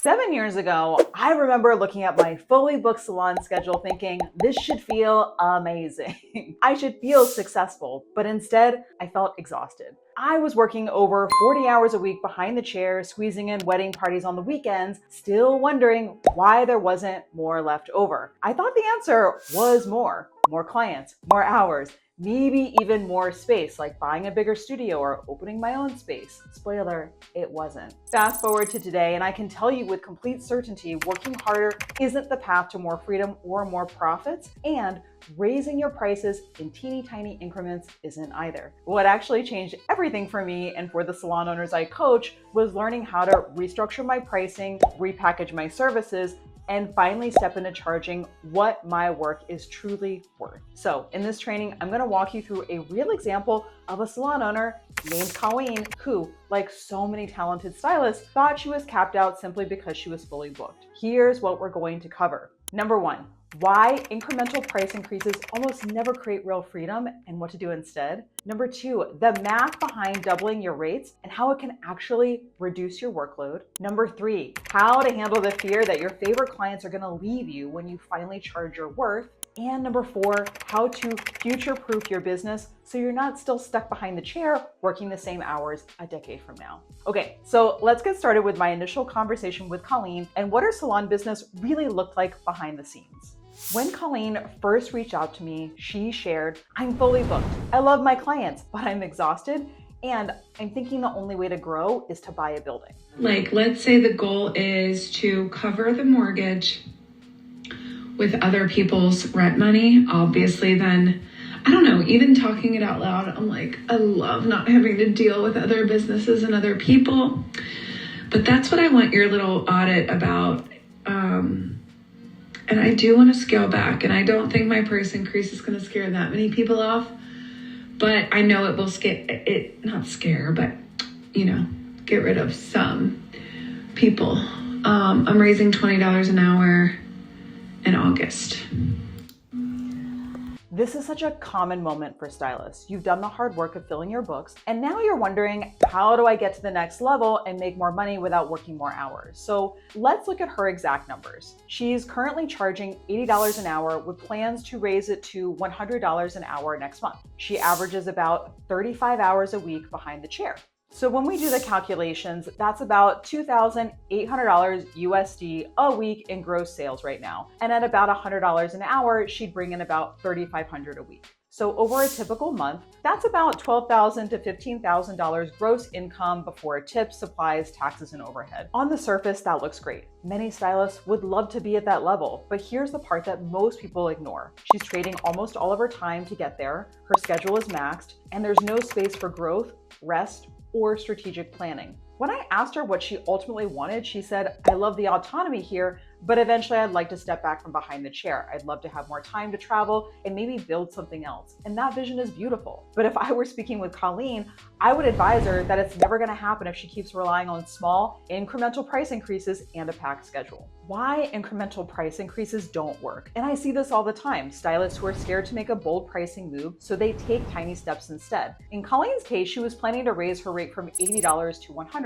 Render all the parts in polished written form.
7 years ago, I remember looking at my fully booked salon schedule thinking, this should feel amazing. I should feel successful, but instead, I felt exhausted. I was working over 40 hours a week behind the chair, squeezing in wedding parties on the weekends, still wondering why there wasn't more left over. I thought the answer was more clients, more hours, maybe even more space, like buying a bigger studio or opening my own space. Spoiler, it wasn't. Fast forward to today, and I can tell you with complete certainty, working harder isn't the path to more freedom or more profits, and raising your prices in teeny tiny increments isn't either. What actually changed everything for me and for the salon owners I coach was learning how to restructure my pricing, repackage my services, and finally step into charging what my work is truly worth. So in this training, I'm gonna walk you through a real example of a salon owner named Colleen who, like so many talented stylists, thought she was capped out simply because she was fully booked. Here's what we're going to cover. Number one, why incremental price increases almost never create real freedom and what to do instead. Number two, the math behind doubling your rates and how it can actually reduce your workload. Number three, how to handle the fear that your favorite clients are going to leave you when you finally charge your worth. And number four, how to future-proof your business so you're not still stuck behind the chair working the same hours a decade from now. Okay, so let's get started with my initial conversation with Colleen and what her salon business really looked like behind the scenes. When Colleen first reached out to me, she shared, "I'm fully booked. I love my clients, but I'm exhausted, and I'm thinking the only way to grow is to buy a building." Like, let's say the goal is to cover the mortgage with other people's rent money. Obviously, then, I don't know, even talking it out loud, I'm like, I love not having to deal with other businesses and other people. But that's what I want your little audit about. And I do want to scale back, and I don't think my price increase is going to scare that many people off, but I know it will not scare, but, get rid of some people. I'm raising $20 an hour in August. This is such a common moment for stylists. You've done the hard work of filling your books, and now you're wondering, how do I get to the next level and make more money without working more hours? So let's look at her exact numbers. She's currently charging $80 an hour with plans to raise it to $100 an hour next month. She averages about 35 hours a week behind the chair. So when we do the calculations, that's about $2,800 USD a week in gross sales right now. And at about $100 an hour, she'd bring in about $3,500 a week. So over a typical month, that's about $12,000 to $15,000 gross income before tips, supplies, taxes, and overhead. On the surface, that looks great. Many stylists would love to be at that level, but here's the part that most people ignore. She's trading almost all of her time to get there, her schedule is maxed, and there's no space for growth, rest, or strategic planning. When I asked her what she ultimately wanted, she said, "I love the autonomy here, but eventually I'd like to step back from behind the chair. I'd love to have more time to travel and maybe build something else." And that vision is beautiful. But if I were speaking with Colleen, I would advise her that it's never gonna happen if she keeps relying on small, incremental price increases and a packed schedule. Why incremental price increases don't work. And I see this all the time. Stylists who are scared to make a bold pricing move, so they take tiny steps instead. In Colleen's case, she was planning to raise her rate from $80 to $100.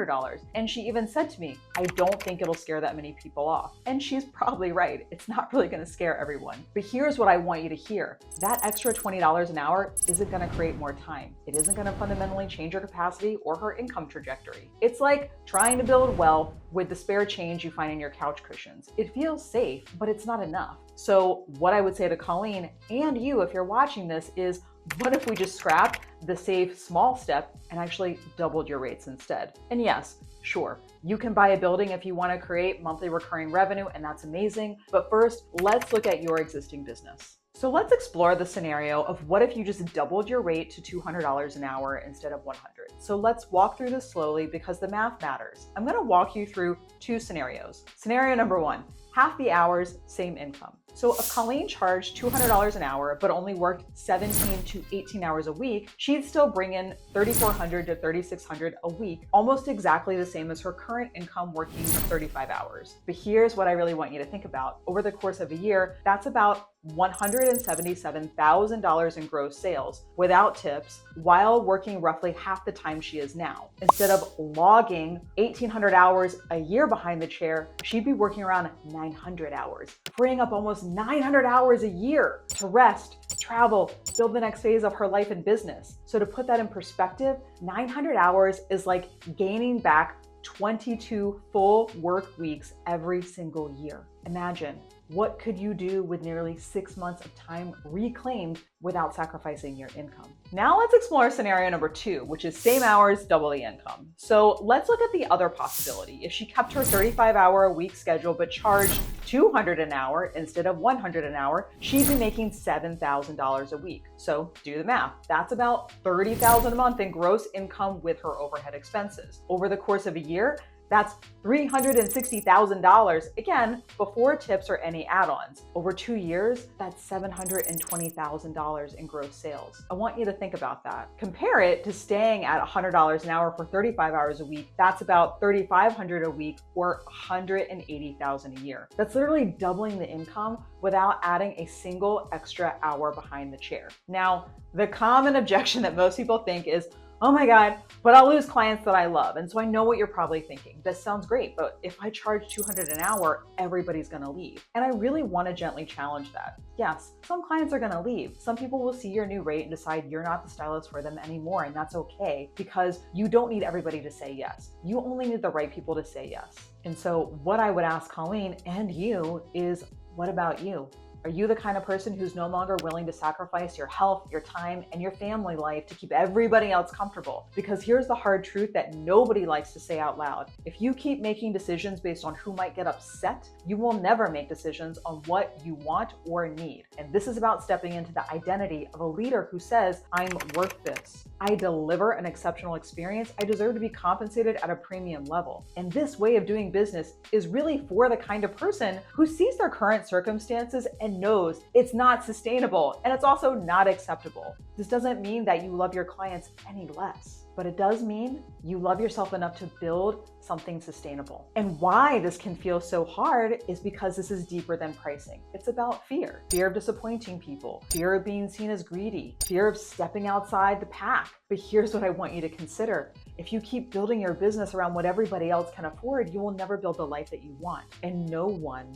And she even said to me, "I don't think it'll scare that many people off." And she's probably right. It's not really gonna scare everyone. But here's what I want you to hear. That extra $20 an hour isn't gonna create more time. It isn't gonna fundamentally change your capacity or her income trajectory. It's like trying to build wealth with the spare change you find in your couch cushions. It feels safe, but it's not enough. So what I would say to Colleen and you, if you're watching this, is what if we just scrapped the safe small step and actually doubled your rates instead? And yes, sure, you can buy a building if you want to create monthly recurring revenue, and that's amazing. But first, let's look at your existing business. So let's explore the scenario of what if you just doubled your rate to $200 an hour instead of $100. So let's walk through this slowly because the math matters. I'm going to walk you through two scenarios. Scenario number one, half the hours, same income. So if Colleen charged $200 an hour, but only worked 17 to 18 hours a week, she'd still bring in $3,400 to $3,600 a week, almost exactly the same as her current income working 35 hours. But here's what I really want you to think about. Over the course of a year, that's about $177,000 in gross sales without tips while working roughly half the time she is now. Instead of logging 1,800 hours a year behind the chair, she'd be working around 900 hours, freeing up almost 900 hours a year to rest, travel, build the next phase of her life and business. So to put that in perspective, 900 hours is like gaining back 22 full work weeks every single year. Imagine, what could you do with nearly 6 months of time reclaimed without sacrificing your income? Now let's explore scenario number 2, which is same hours, double the income. So let's look at the other possibility. If she kept her 35-hour-a-week schedule but charged $200 an hour instead of $100 an hour, she'd be making $7,000 a week. So do the math. That's about $30,000 a month in gross income with her overhead expenses. Over the course of a year, that's $360,000, again, before tips or any add-ons. Over 2 years, that's $720,000 in gross sales. I want you to think about that. Compare it to staying at $100 an hour for 35 hours a week. That's about $3,500 a week or $180,000 a year. That's literally doubling the income without adding a single extra hour behind the chair. Now, the common objection that most people think is, oh my God, but I'll lose clients that I love. And so I know what you're probably thinking. This sounds great, but if I charge $200 an hour, everybody's gonna leave. And I really wanna gently challenge that. Yes, some clients are gonna leave. Some people will see your new rate and decide you're not the stylist for them anymore, and that's okay, because you don't need everybody to say yes. You only need the right people to say yes. And so what I would ask Colleen and you is, what about you? Are you the kind of person who's no longer willing to sacrifice your health, your time, and your family life to keep everybody else comfortable? Because here's the hard truth that nobody likes to say out loud. If you keep making decisions based on who might get upset, you will never make decisions on what you want or need. And this is about stepping into the identity of a leader who says, I'm worth this. I deliver an exceptional experience. I deserve to be compensated at a premium level. And this way of doing business is really for the kind of person who sees their current circumstances and knows it's not sustainable and it's also not acceptable. This doesn't mean that you love your clients any less, but it does mean you love yourself enough to build something sustainable. And why this can feel so hard is because this is deeper than pricing. It's about fear. Fear of disappointing people, fear of being seen as greedy, fear of stepping outside the pack. But here's what I want you to consider. If you keep building your business around what everybody else can afford, you will never build the life that you want. And no one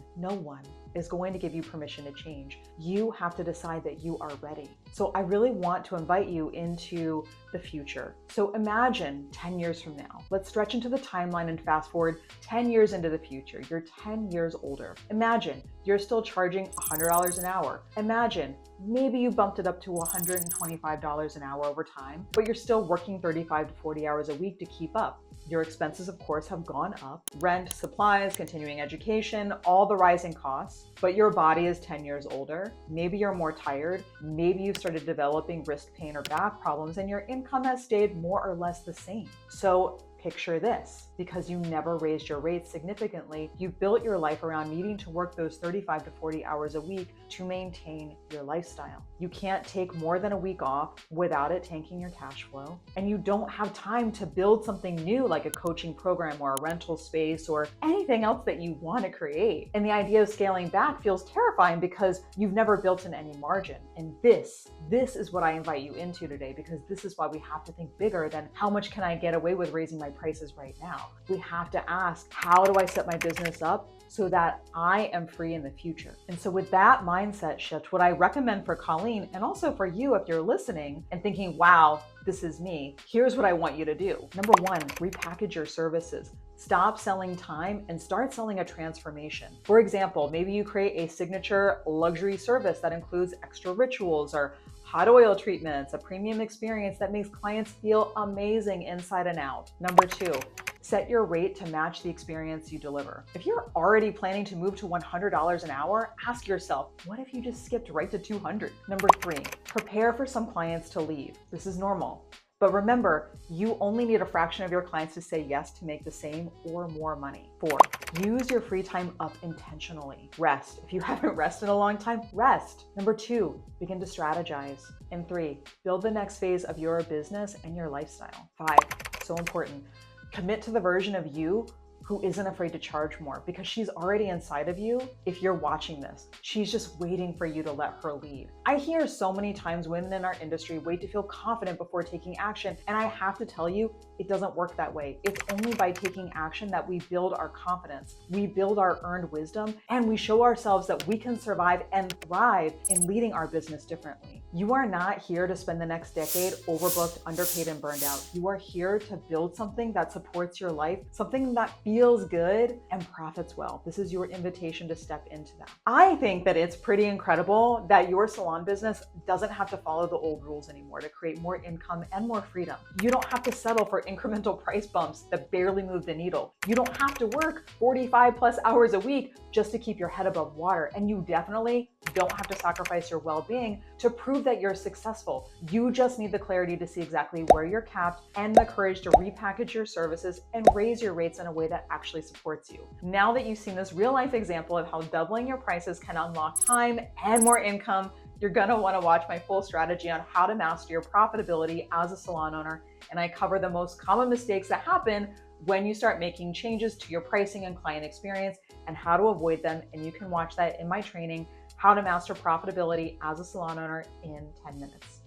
is going to give you permission to change. You have to decide that you are ready. So I really want to invite you into the future. So imagine 10 years from now. Let's stretch into the timeline and fast forward 10 years into the future. You're 10 years older. Imagine you're still charging $100 an hour. Imagine maybe you bumped it up to $125 an hour over time, but you're still working 35 to 40 hours a week to keep up. Your expenses, of course, have gone up. Rent, supplies, continuing education, all the rising costs, but your body is 10 years older. Maybe you're more tired. Maybe you started developing wrist pain or back problems and your income has stayed more or less the same. So picture this, because you never raised your rates significantly, you built your life around needing to work those 35 to 40 hours a week to maintain your lifestyle. You can't take more than a week off without it tanking your cash flow. And you don't have time to build something new like a coaching program or a rental space or anything else that you want to create. And the idea of scaling back feels terrifying because you've never built in any margin. And this is what I invite you into today, because this is why we have to think bigger than how much can I get away with raising my prices right now. We have to ask, how do I set my business up so that I am free in the future? And so with that mindset shift, what I recommend for Colleen and also for you if you're listening and thinking, wow, this is me, here's what I want you to do. Number one, repackage your services. Stop selling time and start selling a transformation. For example, maybe you create a signature luxury service that includes extra rituals or hot oil treatments, a premium experience that makes clients feel amazing inside and out. Number two, set your rate to match the experience you deliver. If you're already planning to move to $100 an hour, ask yourself, what if you just skipped right to $200? Number three, prepare for some clients to leave. This is normal. But remember, you only need a fraction of your clients to say yes to make the same or more money. Four, use your free time up intentionally. Rest. If you haven't rested in a long time, rest. Number two, begin to strategize. And three, build the next phase of your business and your lifestyle. Five, so important, commit to the version of you who isn't afraid to charge more because she's already inside of you. If you're watching this, she's just waiting for you to let her lead. I hear so many times women in our industry wait to feel confident before taking action. And I have to tell you, it doesn't work that way. It's only by taking action that we build our confidence, we build our earned wisdom, and we show ourselves that we can survive and thrive in leading our business differently. You are not here to spend the next decade overbooked, underpaid, and burned out. You are here to build something that supports your life, something that feels good and profits well. This is your invitation to step into that. I think that it's pretty incredible that your salon business doesn't have to follow the old rules anymore to create more income and more freedom. You don't have to settle for incremental price bumps that barely move the needle. You don't have to work 45 plus hours a week just to keep your head above water. And you definitely don't have to sacrifice your well-being to prove that you're successful. You just need the clarity to see exactly where you're capped and the courage to repackage your services and raise your rates in a way that actually supports you. Now that you've seen this real-life example of how doubling your prices can unlock time and more income, you're gonna wanna watch my full strategy on how to master your profitability as a salon owner. And I cover the most common mistakes that happen when you start making changes to your pricing and client experience and how to avoid them. And you can watch that in my training, How to Master Profitability as a Salon Owner in 10 minutes.